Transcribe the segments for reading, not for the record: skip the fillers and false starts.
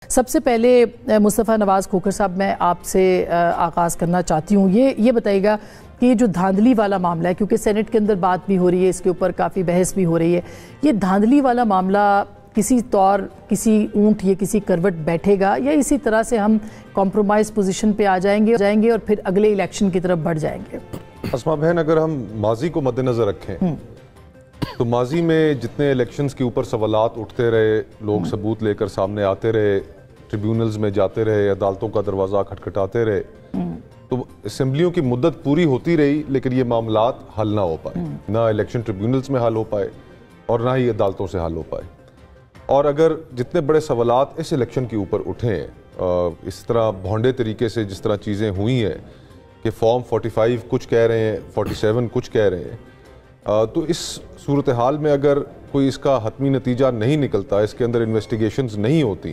سب سے پہلے مصطفیٰ نواز کھوکھر صاحب میں آپ سے آغاز کرنا چاہتی ہوں. یہ بتائیے گا کہ یہ جو دھاندلی والا معاملہ ہے، کیونکہ سینٹ کے اندر بات بھی ہو رہی ہے، اس کے اوپر کافی بحث بھی ہو رہی ہے، یہ دھاندلی والا معاملہ کسی طور کسی اونٹ یا کسی کروٹ بیٹھے گا یا اسی طرح سے ہم کمپرومائز پوزیشن پہ آ جائیں گے اور پھر اگلے الیکشن کی طرف بڑھ جائیں گے؟ اسما بہن، اگر ہم ماضی کو مد نظر رکھیں تو ماضی میں جتنے الیکشنز کے اوپر سوالات اٹھتے رہے، لوگ ثبوت لے کر سامنے آتے رہے، ٹریبیونلز میں جاتے رہے، عدالتوں کا دروازہ کھٹکھٹاتے رہے، تو اسمبلیوں کی مدت پوری ہوتی رہی لیکن یہ معاملات حل نہ ہو پائے، نہ الیکشن ٹریبیونلز میں حل ہو پائے اور نہ ہی عدالتوں سے حل ہو پائے. اور اگر جتنے بڑے سوالات اس الیکشن کے اوپر اٹھے ہیں، اس طرح بھونڈے طریقے سے جس طرح چیزیں ہوئی ہیں کہ فارم 45 کچھ کہہ رہے ہیں، 47 کچھ کہہ رہے ہیں، تو اس صورتحال میں اگر کوئی اس کا حتمی نتیجہ نہیں نکلتا، اس کے اندر انویسٹیگیشنز نہیں ہوتی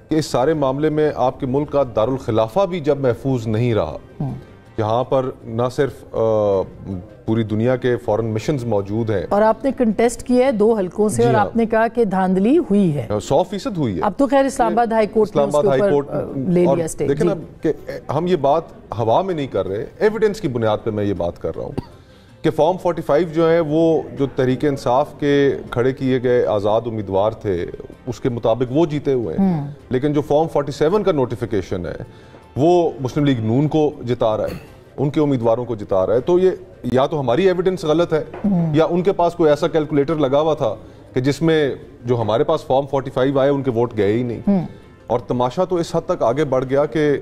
کہ اس سارے معاملے میں آپ کے ملک کا دارالخلافہ بھی جب محفوظ نہیں رہا، جہاں پر نہ صرف پوری دنیا کے فورن مشنز موجود ہیں، اور آپ نے کنٹیسٹ کیا ہے 2 حلقوں سے، اور آپ نے کہا کہ دھاندلی ہوئی ہے، 100% ہوئی ہے. اب تو خیر اسلام آباد ہائی کورٹ نے اس کے اوپر لے لیا اسٹیک. دیکھیں نا کہ ہم یہ بات ہوا میں نہیں کر رہے، ایویڈنس کی بنیاد پہ میں یہ بات کر رہا ہوں کہ فارم 45 جو ہے وہ جو تحریک انصاف کے کھڑے کیے گئے آزاد امیدوار تھے اس کے مطابق وہ جیتے ہوئے ہیں، لیکن جو فارم 47 کا نوٹیفیکیشن ہے وہ مسلم لیگ نون کو جتا رہا ہے، ان کے امیدواروں کو جتا رہا ہے. تو یہ یا تو ہماری ایویڈنس غلط ہے یا ان کے پاس کوئی ایسا کیلکولیٹر لگا ہوا تھا کہ جس میں جو ہمارے پاس فارم 45 آئے ان کے ووٹ گئے ہی نہیں. اور تماشا تو اس حد تک آگے بڑھ گیا کہ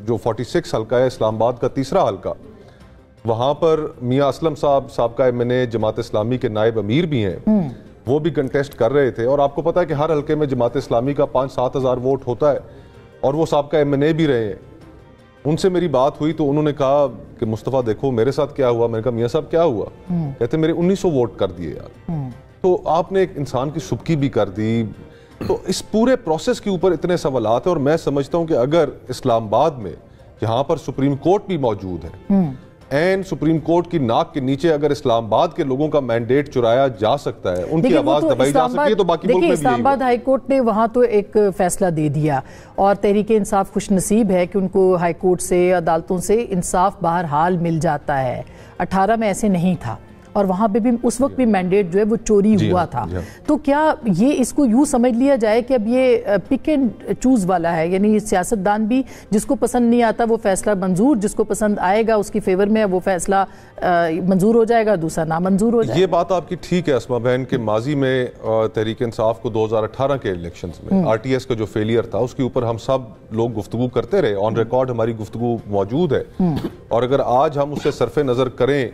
جو 46 حلقہ ہے اسلام آباد کا تیسرا حلقہ، وہاں پر میاں اسلم صاحب سابقہ MNA جماعت اسلامی کے نائب امیر بھی ہیں، وہ بھی کنٹیسٹ کر رہے تھے. اور آپ کو پتا ہے کہ ہر حلقے میں جماعت اسلامی کا 5-7 ہزار ووٹ ہوتا ہے، اور وہ سابقہ MNA بھی رہے ہیں. ان سے میری بات ہوئی تو انہوں نے کہا کہ مصطفیٰ دیکھو میرے ساتھ کیا ہوا. میں نے کہا میاں صاحب کیا ہوا؟ کہتے میرے 1900 ووٹ کر دیے یار. تو آپ نے ایک انسان کی سبکی بھی کر دی. تو اس پورے پروسیس کے اوپر اتنے سوالات ہیں، اور میں سمجھتا ہوں کہ اگر اسلام آباد میں جہاں پر سپریم کورٹ بھی موجود ہے، این سپریم کورٹ کی ناک کے نیچے اگر اسلام آباد کے لوگوں کا مینڈیٹ چرایا جا سکتا ہے، ان کی آواز دبائی جا سکتی ہے، تو باقی ملک میں بھی یہی اسلام آباد ہائی کورٹ نے وہاں تو ایک فیصلہ دے دیا، اور تحریک انصاف خوش نصیب ہے کہ ان کو ہائی کورٹ سے، عدالتوں سے انصاف بہرحال مل جاتا ہے. 18 میں ایسے نہیں تھا، اور وہاں پہ بھی اس وقت بھی مینڈیٹ جو ہے وہ چوری ہوا تھا. تو کیا یہ اس کو یوں سمجھ لیا جائے کہ اب یہ پک اینڈ چوز والا ہے، یعنی سیاستدان بھی جس کو پسند نہیں آتا وہ فیصلہ منظور، جس کو پسند آئے گا اس کی فیور میں وہ فیصلہ منظور ہو جائے گا، دوسرا نامنظور ہو جائے گا؟ یہ بات آپ کی ٹھیک ہے اسما بہن کہ ماضی میں تحریک انصاف کو 2018 کے الیکشنز میں RTS کا جو فیلئر تھا اس کے اوپر ہم سب لوگ گفتگو کرتے رہے، آن ریکارڈ ہماری گفتگو موجود ہے. اور اگر آج ہم اسے صرف نظر کریں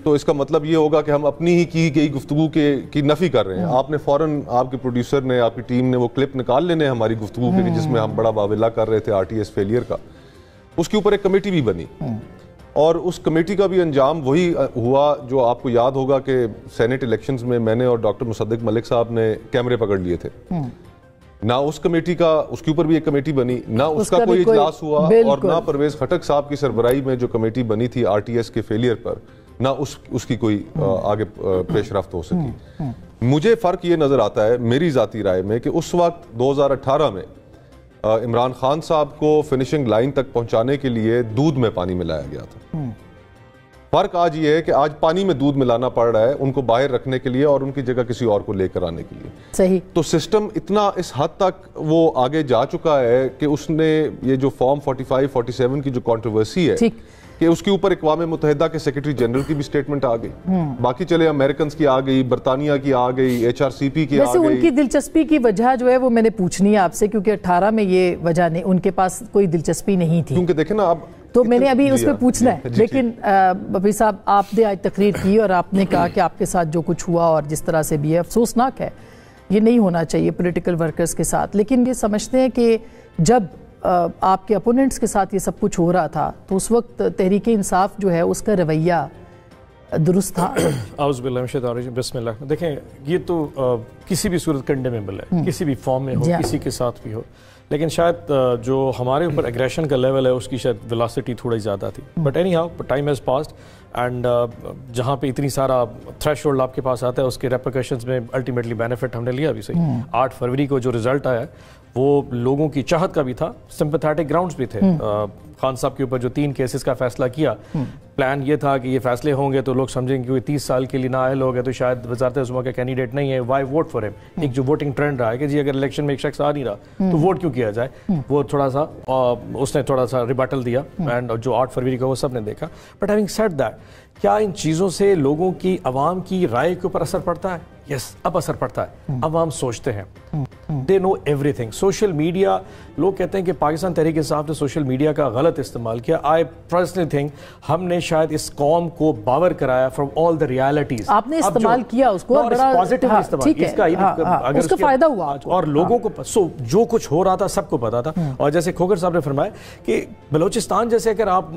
تو اس کا مطلب یہ ہوگا کہ ہم اپنی ہی کی گئی گفتگو کی نفی کر رہے ہیں. آپ نے فوراً، آپ کے پروڈیوسر نے، آپ کی ٹیم نے وہ کلپ نکال لینے ہماری گفتگو کے جس میں ہم بڑا واویلا کر رہے تھے RTS فیلئر کا. اس کے اوپر ایک کمیٹی بھی بنی، اور اس کمیٹی کا بھی انجام وہی ہوا جو آپ کو یاد ہوگا کہ سینٹ الیکشنز میں میں نے اور ڈاکٹر مصدق ملک صاحب نے کیمرے پکڑ لیے تھے. نہ اس کمیٹی کا، اس کے اوپر بھی ایک کمیٹی بنی، نہ اس کا کوئی اجلاس ہوا، اور نہ پرویز خٹک صاحب کی سربراہی میں جو کمیٹی بنی تھی RTS کے فیلئر پر، نہ اس کی کوئی آگے پیش رفت ہو سکی. مجھے فرق یہ نظر آتا ہے میری ذاتی رائے میں کہ اس وقت 2018 میں عمران خان صاحب کو فنشنگ لائن تک پہنچانے کے لیے دودھ میں پانی ملایا گیا تھا. فرق آج یہ ہے کہ آج پانی میں دودھ ملانا پڑ رہا ہے ان کو باہر رکھنے کے لیے اور ان کی جگہ کسی اور کو لے کر آنے کے لیے. صحیح. تو سسٹم اتنا اس حد تک وہ آگے جا چکا ہے کہ اس نے یہ جو فارم 45 47 کی جو کنٹروورسی ہے کہ اس کے اوپر اقوام متحدہ کے سیکرٹری جنرل کی بھی سٹیٹمنٹ آ گئی، باقی چلے امریکنز کی آ گئی، برطانیہ کی آ گئی، HRCP کی آ گئی. ویسے ان کی دلچسپی کی وجہ جو ہے وہ میں نے پوچھنی ہے آپ سے، کیونکہ 18 میں یہ وجہ نہیں، ان کے پاس کوئی دلچسپی نہیں تھی. کیونکہ دیکھیں نا اب تو میں نے ابھی اس پہ پوچھنا ہے، لیکن بھائی صاحب آپ نے آج تقریر کی اور آپ نے کہا کہ آپ کے ساتھ جو کچھ ہوا اور جس طرح سے بھی ہے افسوسناک ہے، یہ نہیں ہونا چاہیے پولیٹیکل ورکرز کے ساتھ. لیکن یہ سمجھتے ہیں کہ جب آپ کے اپوننٹس کے ساتھ یہ سب کچھ ہو رہا تھا تو اس وقت تحریک انصاف جو ہے اس کا رویہ درست تھا؟ اعوذ باللہ من الشیطان الرجیم، بسم اللہ. دیکھیں یہ تو کسی بھی صورت کنڈیمیبل ہے، کسی بھی فارم میں ہو، کسی کے ساتھ بھی ہو، لیکن شاید جو ہمارے اوپر ایگریشن کا لیول ہے اس کی شاید ویلاسٹی تھوڑی زیادہ تھی. But any how time has passed. And جہاں پہ اتنی سارا تھریش ہولڈ آپ کے پاس آتا ہے اس کے ریپریکیشنز میں الٹیمیٹلی بینیفٹ ہم نے لیا ابھی صحیح 8 فروری کو جو رزلٹ آیا وہ لوگوں کی چاہت کا بھی تھا, سمپیتھیٹک گراؤنڈز بھی تھے. خان صاحب کے اوپر جو 3 کیسز کا فیصلہ کیا, پلان یہ تھا کہ یہ فیصلے ہوں گے تو لوگ سمجھیں گے کہ 30 سال کے لیے نااہل ہو گئے تو شاید وزارت عظمیٰ کا کینڈیڈیٹ نہیں ہے, وائی ووٹ فار ہم. ایک جو ووٹنگ ٹرینڈ رہا ہے کہ جی اگر الیکشن میں ایک شخص آ نہیں رہا تو ووٹ کیوں کیا جائے, وہ تھوڑا سا اس نے تھوڑا سا ریبٹل دیا, اینڈ جو 8 فروری کا وہ سب نے دیکھا. بٹ ہیونگ سیڈ دیٹ, کیا ان چیزوں سے لوگوں کی, عوام کی رائے کے اوپر اثر پڑتا ہے؟ یس, اب اثر پڑتا ہے. عوام سوچتے ہیں, they know everything. Social media, لوگ کہتے ہیں کہ پاکستان تحریک انصاف نے سوشل میڈیا کا غلط استعمال کیا. آئی پرسنلی تھنک ہم نے شاید اس قوم کو باور کرایا فرام آل دا ریالٹیز. آپ نے استعمال کیا اس کو, پازیٹیو استعمال, اس کا فائدہ ہوا اور لوگوں کو جو کچھ ہو رہا تھا سب کو پتا تھا. اور جیسے کھوکر صاحب نے فرمایا کہ بلوچستان جیسے اگر آپ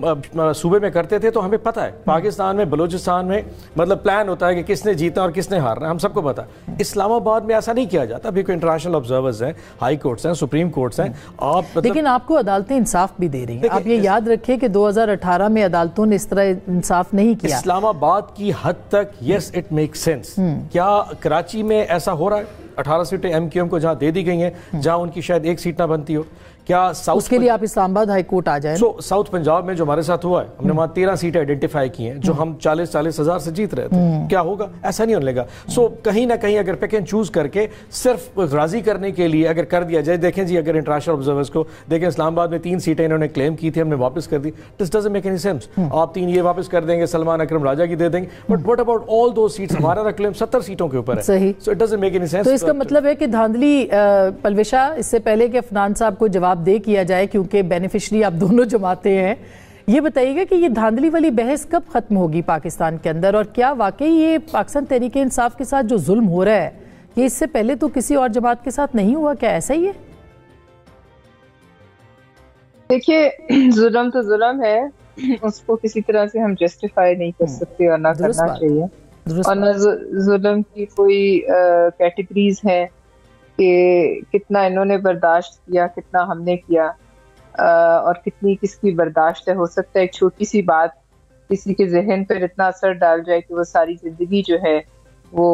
صوبے میں کرتے تھے تو ہمیں پتا ہے پاکستان میں, بلوچستان میں مطلب پلان ہوتا ہے کہ کس نے جیتا اور کس نے ہارنا, ہم سب کو پتا ہے. اسلام آباد میں ایسا نہیں کیا جاتا. ابھی کوئی انٹرنیشنل آبزرورز ہیں, ہائی کورٹس ہیں, سپریم کورٹس ہیں, آپ لیکن آپ کو عدالتیں انصاف بھی دے رہی ہیں. آپ یہ یاد رکھیں کہ 2018 میں عدالتوں نے اس طرح انصاف نہیں کیا. اسلام آباد کی حد تک یس اٹ میک سینس. کیا کراچی میں ایسا ہو رہا ہے؟ 18 سیٹیں ایم کیو ایم کو جہاں دے دی گئی ہیں, جہاں ان کی شاید 1 سیٹ نہ بنتی ہو. کیا اس کے لیے آپ اسلام آباد ہائی کورٹ آ جائیں. ساؤتھ پنجاب میں جو ہمارے ساتھ ہوا ہے, ہم نے وہاں 13 سیٹیں آئیڈینٹیفائی کی ہیں جو ہم 40 ہزار سے جیت رہے تھے. کیا ہوگا؟ ایسا نہیں ہونے لگا. کہیں نہ کہیں اگر پک اینڈ چوز کر کے صرف راضی کرنے کے لیے اگر کر دیا جائے, دیکھیں جی اگر انٹرنیشنل آبزرورز کو دیکھیں, اسلام آباد میں 3 سیٹیں انہوں نے کلیم کی تھی, ہم نے واپس کر دی. This doesn't make any sense. آپ 3 یہ واپس کر دیں گے, سلمان اکرم راجہ کی دے دیں گے, but what about all those seats? ہمارا کلیم 70 سیٹوں کے اوپر ہے. صحیح. So it doesn't make any sense. تو اس کا مطلب ہے کہ دھاندلی پلوشا, اس سے پہلے کہ عفنان صاحب کو جواب دے کیا جائے کیونکہ بینیفیشری آپ دونوں جماعتیں ہیں, یہ بتائیے گا کہ یہ دھاندلی والی بحث کب ختم ہوگی پاکستان کے اندر, اور کیا واقعی یہ پاکستان تحریک انصاف کے ساتھ جو ظلم ہو رہا ہے یہ اس سے پہلے تو کسی اور جماعت کے ساتھ نہیں ہوا؟ کیا ایسا ہی ہے؟ دیکھیے ظلم تو ظلم ہے, اس کو کسی طرح سے ہم جسٹیفائی نہیں کر سکتے اور نہ کرنا چاہیے. اور نہ ظلم کی کوئی کیٹیگریز ہیں کہ کتنا انہوں نے برداشت کیا, کتنا ہم نے کیا, اور کتنی کس کی برداشت ہے. ہو سکتا ہے ایک چھوٹی سی بات کسی کے ذہن پر اتنا اثر ڈال جائے کہ وہ ساری زندگی جو ہے وہ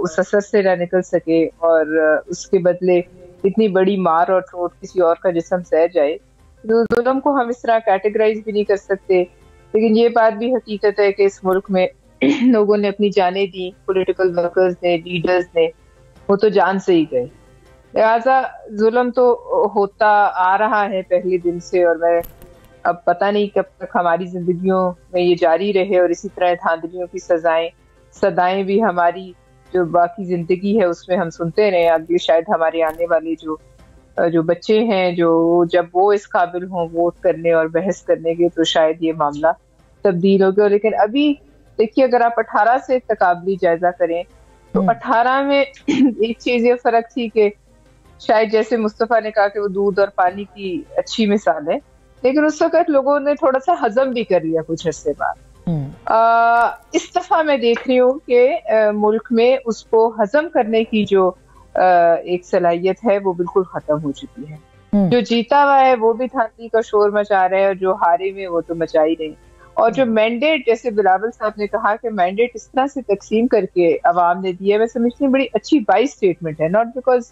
اس اثر سے نہ نکل سکے, اور اس کے بدلے اتنی بڑی مار اور چوٹ کسی اور کا جسم سہ جائے. تو ظلم کو ہم اس طرح کیٹیگرائز بھی نہیں کر سکتے. لیکن یہ بات بھی حقیقت ہے کہ اس ملک میں لوگوں نے اپنی جانیں دی, پولیٹیکل ورکرز نے, لیڈرز نے, وہ تو جان سے ہی گئے. لہٰذا ظلم تو ہوتا آ رہا ہے پہلے دن سے, اور میں اب پتہ نہیں کب تک ہماری زندگیوں میں یہ جاری رہے, اور اسی طرح دھاندلیوں کی صدائیں بھی ہماری جو باقی زندگی ہے اس میں ہم سنتے رہے. اگلے شاید ہمارے آنے والے جو بچے ہیں, جو جب وہ اس قابل ہوں ووٹ کرنے اور بحث کرنے کے, تو شاید یہ معاملہ تبدیل ہو گیا. لیکن ابھی دیکھیے, اگر آپ 18 سے تقابلی جائزہ کریں تو 18 میں ایک چیز یہ فرق تھی کہ شاید جیسے مصطفیٰ نے کہا کہ وہ دودھ اور پانی کی اچھی مثال ہے, لیکن اس وقت لوگوں نے تھوڑا سا ہضم بھی کر لیا کچھ عرصے بعد. اس دفعہ میں دیکھ رہی ہوں کہ ملک میں اس کو ہضم کرنے کی جو ایک صلاحیت ہے وہ بالکل ختم ہو چکی ہے. جو جیتا ہوا ہے وہ بھی دھاندلی کا شور مچا رہے ہیں, اور جو ہارے میں وہ تو مچا ہی رہے. اور جو مینڈیٹ, جیسے بلاول صاحب نے کہا کہ مینڈیٹ اس طرح سے تقسیم کر کے عوام نے دیا ہے, میں سمجھتی ہوں بڑی اچھی وائز اسٹیٹمنٹ ہے. ناٹ بیکاز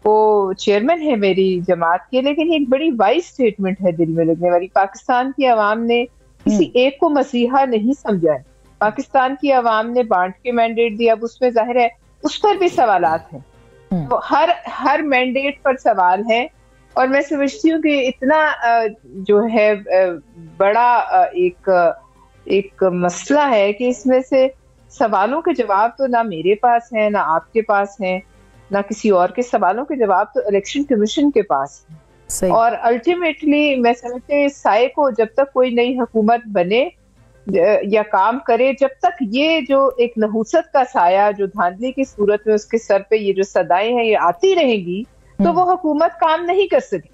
وہ چیئرمین ہے میری جماعت کے, لیکن ایک بڑی وائز اسٹیٹمنٹ ہے دل میں لگنے والی. پاکستان کی عوام نے کسی ایک کو مسیحا نہیں سمجھا ہے. پاکستان کی عوام نے بانٹ کے مینڈیٹ دیا. اب اس میں ظاہر ہے اس پر بھی سوالات ہیں, تو ہر مینڈیٹ پر سوال ہے. اور میں سمجھتی ہوں کہ اتنا جو ہے بڑا ایک مسئلہ ہے کہ اس میں سے سوالوں کے جواب تو نہ میرے پاس ہیں, نہ آپ کے پاس ہیں, نہ کسی اور کے. سوالوں کے جواب تو الیکشن کمیشن کے پاس ہیں. اور الٹیمیٹلی میں سمجھتے ہیں سائے کو جب تک کوئی نئی حکومت بنے یا کام کرے, جب تک یہ جو ایک نحوست کا سایہ جو دھاندلی کی صورت میں اس کے سر پہ یہ جو صدائیں ہیں یہ آتی رہیں گی, تو وہ حکومت کام نہیں کر سکتی.